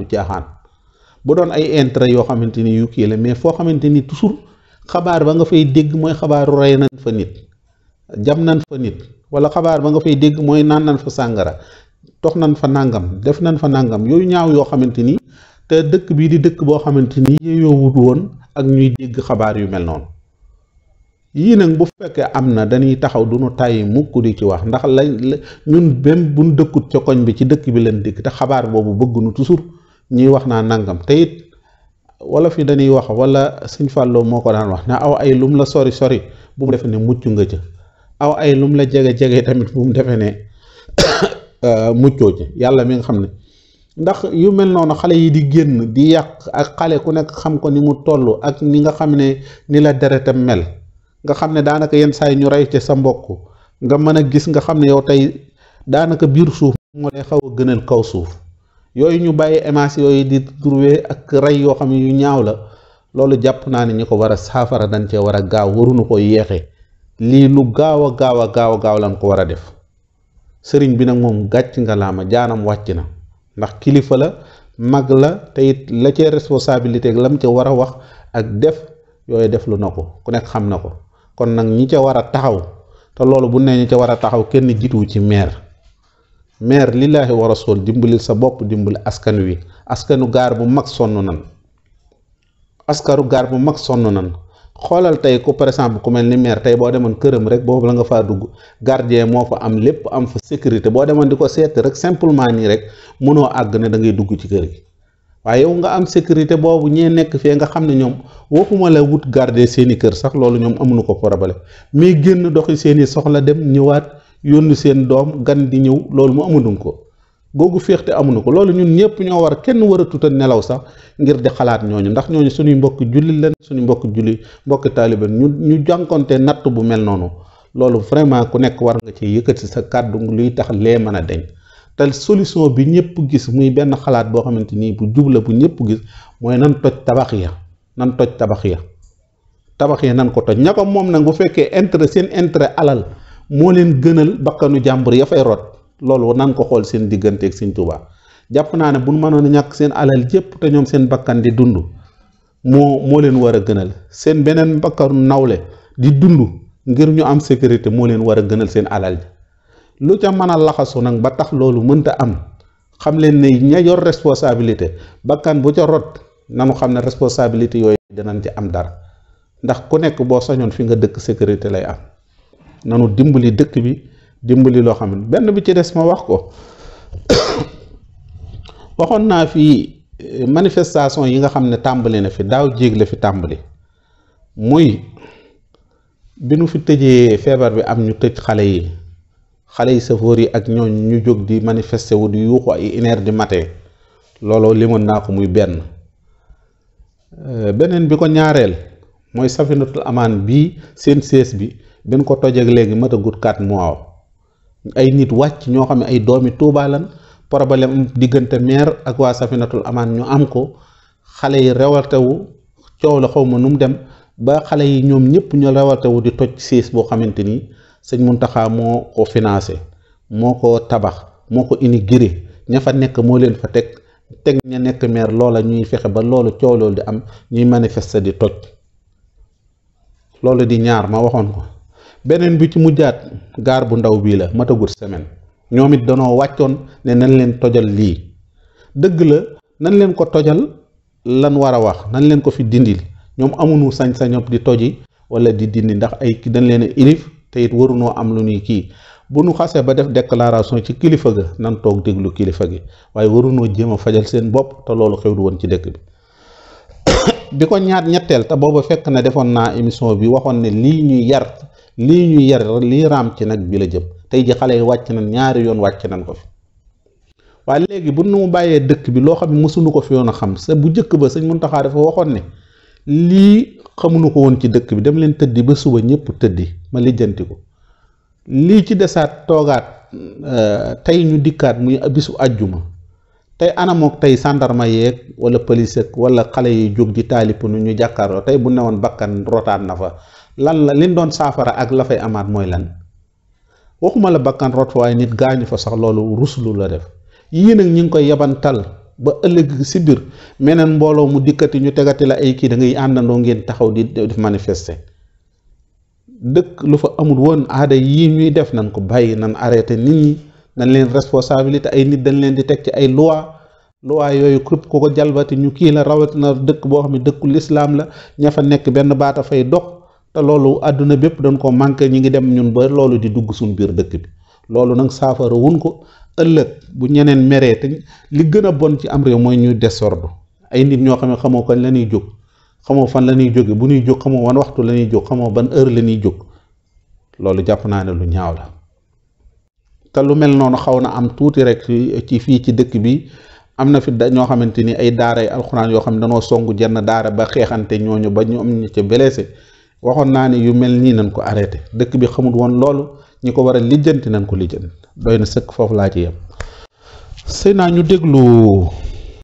caaxaan bu doon ay intérêt yoo xamante ni yu kii la mais foo xamante ni toujours xabaar ba nga fay dégg mooy xabaaru rey nañ fa nit jam nañ fa nit wala xabaar ba nga fay dégg mooy naan nañ fa sàngara tox nañ fa nàngam def nañ fa nàngam yooyu ñaaw yoo xamante ni te dëkk bii di dëkk boo xamante ni yeyoowut woon ak ñuy dégg xabaar yu mel noonu yii nag bu fekkee am na dañuy taxaw du ñu tàyyi mukk di ci wax ndax ñun même buñ dëkkut ca koñ bi ci dëkk bi leen dégg te xabaar boobu bëgguñu toujours ñuy wax naa nangam te it wala fi dañuy wax wala Sëñ Fàlloo moo ko daan wax ne aw ay lum la sori sori bu mu defee ne mucc nga ca aw ay lum la jege jege tamit bu mu defee ne muccoo ci yàlla mi nga xam ne ndax yu mel noonu xale yi di génn di yàq ak xale ku nekk xam ko ni mu toll ak ni nga xam ne ni la deretam mel nga xam ne daanaka yenn saa yi ñu rey ci sa mbokk nga mën a gis nga xam ne yow tey daanaka biir suuf moo lay xaw a gënal kaw suuf yooyu ñu bàyyi émence yooyu di trouver ak rey yoo xam ne yu ñaaw la loolu jàpp naa ne ñi ko war a saafara dañ cee war a gaaw waruñu ko yeexee lii lu gaaw a gaaw lañ ko war a def sëriñ bi nag moom gàcc nga laama jaanam wàcc na ndax kilifa la mag la te it la cee responsabilité ak lam ca war a wax ak def yooyu def lu na ko ku nekk xam na ko kon nag ñi ca war a taxaw te loolu bu nee ñi ca war a taxaw kenn jiituwu ci maire lillaahi wa rasul dimbalil sa bopp dimbali askan wi askanu gaar bu mag sonn nan xoolal tey ku par exemple ku mel ni maire tey boo demoon këram rek boobu la nga faa dugg gardien moo fa am lépp am fa sécurité boo demoon di ko seet rek simplement nii rek mënoo àgg ne da ngay dugg ci kër gi waaye yow nga am sécurité boobu ñee nekk fee nga xam ne ñoom waxuma la wut garder seeni kër sax loolu ñoom amuñu ko problème mais génn doxi seeni soxla dem ñëwaat yónni seen doom gan di ñëw loolu mu amuñu ko googu féexte amuñu ko loolu ñun ñëpp ñoo war kenn war a tuta nelaw sax ngir di xalaat ñooñu ndax ñooñu suñuy mbokk julli leen suñuy mbokk taalibe ñu jànkonte natt bu mel noonu loolu vraiment ku nekk war nga ci yëkkati sa kàddu luy tax lee mën a deñ te solution bi ñëpp gis muy benn xalaat boo xamante ni bu jubla bu ñëpp gis mooy nan toj tabax ya nan ko toj ña ko moom nag bu fekkee seen intérêt alal moo leen gënal bakkanu jàmbur ya fay rot loolu nan ko xool seen diggante ak Sëñ Tuubaa jàpp naa ne bu ñu mënoon a ñàkk seen alal yépp te ñoom seen bakkan di dund moo leen war a gënal seen beneen bakkanu nawle di dund ngir ñu am sécurité moo leen war a gënal seen alal ji lu ca mën a laxasu nag ba tax loolu mënta am xam leen ne ña yor responsabilité bakkan bu ca rot nanu xam ne responsabilité yooyu dinañ ci am dara ndax ku nekk boo sañoon fi nga dëkk sécurité lay am nanu dimbali dëkk bi dimbali loo xam ne benn bi ci des ma wax ko waxoon naa fi manifestation yi nga xam ne tàmbali na fi daaw jéeg la fi tàmbali muy bi nu fi tëjee feebar bi am ñu tëj xale yi safoor yi ak ñooñ ñu jóg di manifester wu di yuuxu ay 1h du matin looloo limoon naa ko muy benn beneen bi ko ñaareel mooy Safinatul Amaan bii seen sees bi benn ko tojeeg léegi matagut 4 mois ay nit wàcc ñoo xam ne ay doomi Tuubaa lan problème diggante maire ak waa Safinatul Amaan ñu am ko xale yi rewaltewu coow la xaw ma nu mu dem ba xale yi ñoom ñëpp ñu rewaltewu di toj sees boo xamante ni sëñ Muntaxa moo ko financé moo ko tabax moo ko inauguré ña fa nekk moo leen fa teg ña nekk maire loola ñuy fexe ba loolu coow loolu di am ñuy manifester di toj loolu di ñaar ma waxoon ko beneen bi ci mujjaat gaar bu ndaw bii la matagut semaine ñoom it danoo wàccoon ne nañ leen tojal lii dëgg la nañ leen ko tojal lan war a wax nañ leen ko fi dindil ñoom amuñu sañ-sañop di toji wala di dindi ndax ay dañ leen a ilif te it warunoo am lu ñuy kii bu nu xasee ba def déclaration ci kilifa ga nan toog déglu kilifa gi waaye warunoo jéem a fajal seen bopp te loolu xew du woon ci dëkk bi bi ko ñetteel te booba fekk na defoon naa émission bi waxoon ne lii ñuy yar lii raam ci nag bi la jëm tey ji xale yi wàcc nañ ñaari yoon wàcc nañ ko fi waaye léegi bu nu bàyyee dëkk bi loo xam ne mësuñu ko fi yoon a xam sa bu njëkk ba sëñ Muntaxa dafa waxoon ne lii xamuñu ko woon ci dëkk bi dem leen tëddi ba suba ñëpp tëddi ma lijjanti ko lii ci desaat toogaat tey ñu dikkaat muy bisu àjjuma tey anamook tey sàndarma yeeg wala police ak wala xale yi jóg di taalip nu ñu jàkkaarloo tey bu newoon bakkan rotaan na fa lan la liñ doon saafara ak la fay amaat mooy lan waxuma la bakkan rot waaye nit gaañu fa sax loolu ruslu la def yii nag ñi ngi koy yabantal ba ëllëg si biir meneen mbooloo mu dikkati ñu tegati la ay kii da ngay àndandoo ngeen taxaw di def manifester. dëkk lu fa amul woon aada yii ñuy def nañ ko bàyyi nan arrêté nit ñi nañ leen responsabilité ay nit dañ leen di teg ci ay loi yooyu képp ku ko jalbati ñu kii la rawatina dëkk boo xam ne dëkku lislaam la ña fa nekk benn baata fay dox te loolu àdduna bépp dañ ko manqué ñi ngi dem ñun ba loolu di dugg suñ biir dëkk bi loolu nag saafara wun ko ëllëg bu ñeneen meree te li gën a bon ci am réew mooy ñuy désordre ay nit ñoo xam ne xamoo kañ la ñuy jóg xamoo fan la ñuy jóge bu ñuy jóg xamoo wan waxtu la ñuy jóg xamoo ban heure la ñuy jóg loolu jàpp naa ne lu ñaaw la te lu mel noonu xaw na am tuuti rek ci fii ci dëkk bi am na fi ñoo xamante ni ay daara ay alxuraan yoo xam ne dañoo songu jenn daara ba xeexante ñooñu ba ñu am ñu ca blessé waxoon naa ne yu mel nii nañ ko arrêté dëkk bi xamul woon loolu ñi ko war a lijjanti nañ ko lijjanti doy na sëkk foofu laa ci yem. sëy naa ñu déglu